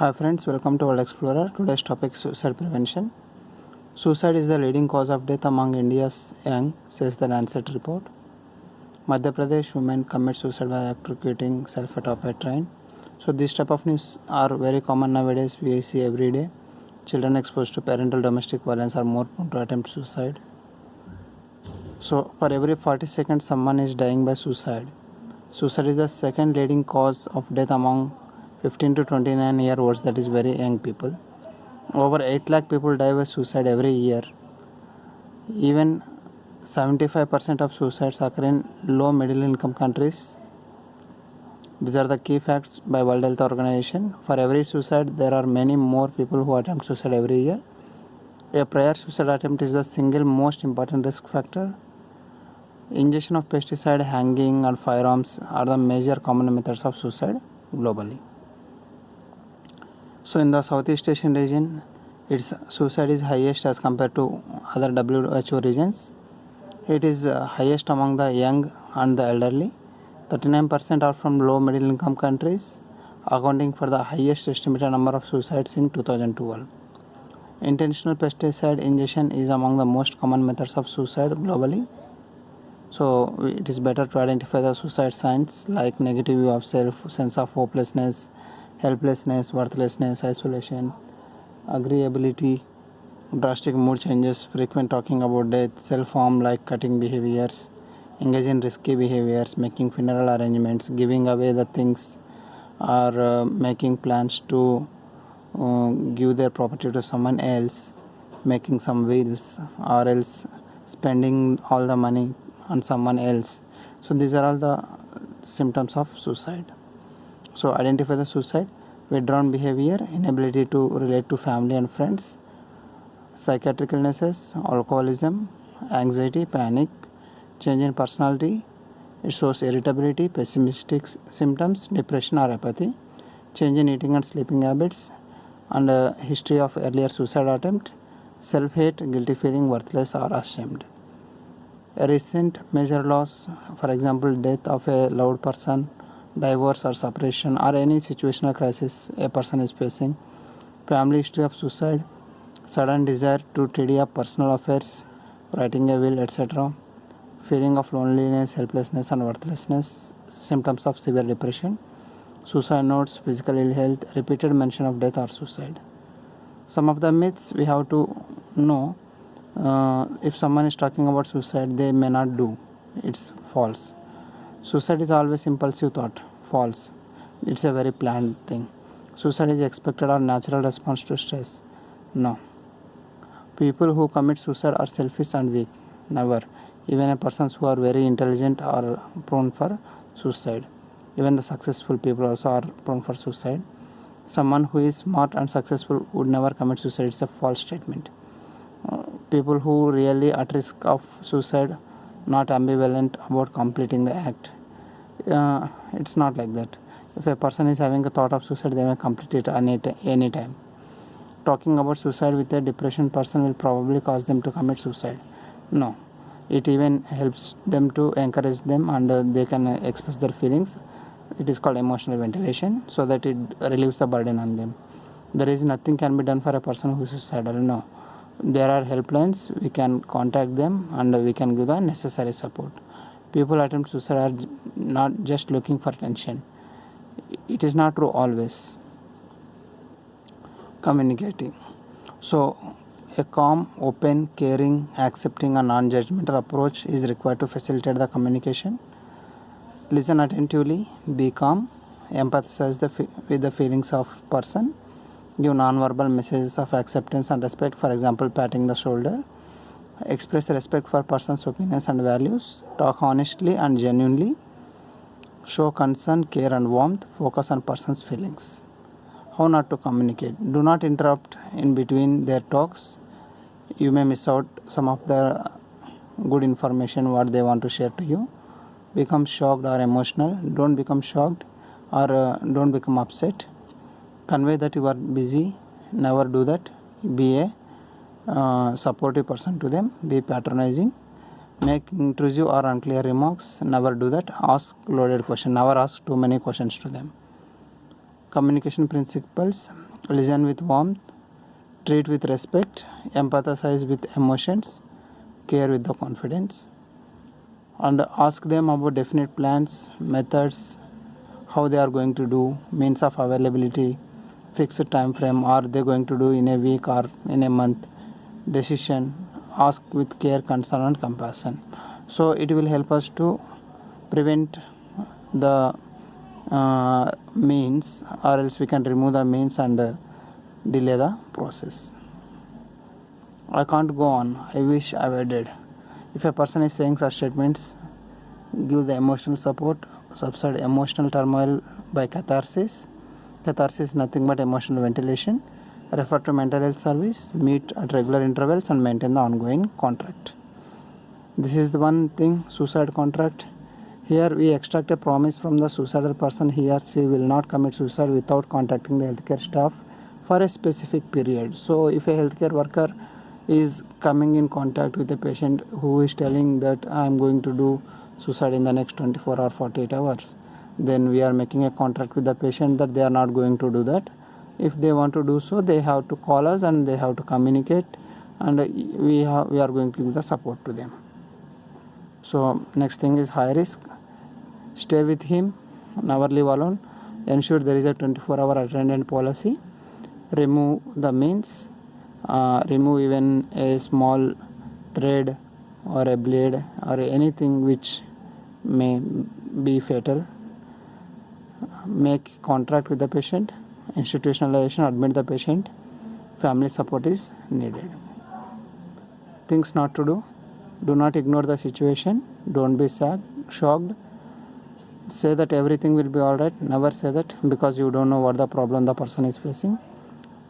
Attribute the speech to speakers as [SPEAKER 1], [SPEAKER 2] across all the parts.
[SPEAKER 1] Hi friends, welcome to World Explorer. Today's topic suicide prevention. Suicide is the leading cause of death among India's young, says the Lancet report. Madhya Pradesh women commit suicide by electrocuting self atop a train. So these type of news are very common nowadays. We see every day. Children exposed to parental domestic violence are more prone to attempt suicide. So for every 40 seconds, someone is dying by suicide. Suicide is the second leading cause of death among 15 to 29-year-olds, that is very young people. Over 8 lakh people die by suicide every year. Even 75% of suicides occur in low middle income countries. These are the key facts by World Health Organization. For every suicide, there are many more people who attempt suicide every year. A prior suicide attempt is the single most important risk factor. Ingestion of pesticide, hanging, and firearms are the major common methods of suicide globally. So in the Southeast Asian region, its suicide is highest as compared to other WHO regions. It is highest among the young and the elderly. 39% are from low middle income countries, accounting for the highest estimated number of suicides in 2012. Intentional pesticide ingestion is among the most common methods of suicide globally. So it is better to identify the suicide signs like negative view of self, sense of hopelessness, helplessness, worthlessness, isolation, agreeability, drastic mood changes, frequent talking about death, self-harm like cutting behaviors, engage in risky behaviors, making funeral arrangements, giving away the things, or making plans to give their property to someone else, making some wills, or else spending all the money on someone else. So these are all the symptoms of suicide. So identify the suicide: withdrawn behavior, inability to relate to family and friends, psychiatric illnesses, alcoholism, anxiety, panic, change in personality. It shows irritability, pessimistic symptoms, depression or apathy, change in eating and sleeping habits, and a history of earlier suicide attempt, self-hate, guilty feeling, worthless or ashamed. A recent major loss, for example, death of a loved person, divorce or separation, or any situational crisis a person is facing, family history of suicide, sudden desire to tidy up personal affairs, writing a will, etc., feeling of loneliness, helplessness and worthlessness, symptoms of severe depression, suicide notes, physical ill health, repeated mention of death or suicide. Some of the myths we have to know. If someone is talking about suicide, they may not do. It's false. Suicide is always impulsive thought. False. It's a very planned thing. Suicide is expected or natural response to stress. No. People who commit suicide are selfish and weak. Never. Even a persons who are very intelligent are prone for suicide. Even the successful people also are prone for suicide. Someone who is smart and successful would never commit suicide. It's a false statement. People who really at risk of suicide, not ambivalent about completing the act. It's not like that. If a person is having a thought of suicide, they may complete it any time. Talking about suicide with a depression person will probably cause them to commit suicide. No, it even helps them to encourage them, and they can express their feelings. It is called emotional ventilation, so that it relieves the burden on them. There is nothing can be done for a person who is suicidal. No. There are helplines, we can contact them and we can give the necessary support. People attempt suicide are not just looking for attention. It is not true always. Communicating. So a calm, open, caring, accepting and non-judgmental approach is required to facilitate the communication. Listen attentively, be calm, empathize with the feelings of person. Give non-verbal messages of acceptance and respect, for example, patting the shoulder. Express respect for person's opinions and values. Talk honestly and genuinely. Show concern, care and warmth. Focus on person's feelings. How not to communicate. Do not interrupt in between their talks. You may miss out some of the good information what they want to share to you. Become shocked or emotional. Don't become shocked or don't become upset. Convey that you are busy. Never do that. Be a supportive person to them. Be patronizing. Make intrusive or unclear remarks. Never do that. Ask loaded questions. Never ask too many questions to them. Communication principles. listen with warmth, treat with respect, empathize with emotions, care with the confidence, and ask them about definite plans, methods, how they are going to do, means of availability, fixed time frame, are they going to do in a week or in a month, decision. Ask with care, concern and compassion. So it will help us to prevent the means, or else we can remove the means and delay the process. I can't go on, I wish I waited. If a person is saying such statements, give the emotional support, subside emotional turmoil by catharsis. Catharsis is nothing but emotional ventilation. Refer to mental health service, meet at regular intervals and maintain the ongoing contract. This is the one thing, suicide contract. Here we extract a promise from the suicidal person. He or she will not commit suicide without contacting the healthcare staff for a specific period. So if a healthcare worker is coming in contact with a patient who is telling that I am going to do suicide in the next 24 or 48 hours, then we are making a contract with the patient that they are not going to do that. If they want to do so, they have to call us and they have to communicate, and we are going to give the support to them. So next thing is high risk. Stay with him, never leave alone. Ensure there is a 24-hour attendant policy. Remove the means. Remove even a small thread or a blade or anything which may be fatal. Make contract with the patient. Institutionalization, admit the patient. Family support is needed. Things not to do. Do not ignore the situation. Don't be sad, shocked. Say that everything will be alright. Never say that, because you don't know what the problem the person is facing.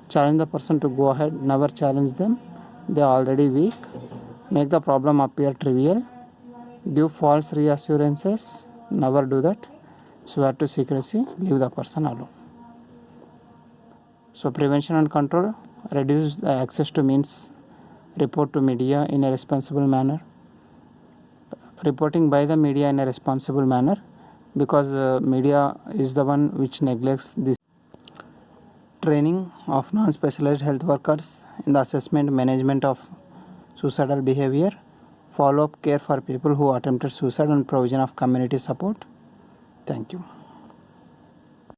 [SPEAKER 1] Challenge the person to go ahead. Never challenge them. They are already weak. Make the problem appear trivial. Give false reassurances. Never do that. Swear to secrecy. Leave the person alone. So prevention and control. Reduce the access to means. Report to media in a responsible manner. Reporting by the media in a responsible manner, because media is the one which neglects this. Training of non-specialized health workers in the assessment management of suicidal behavior. Follow-up care for people who attempted suicide and provision of community support. Thank you.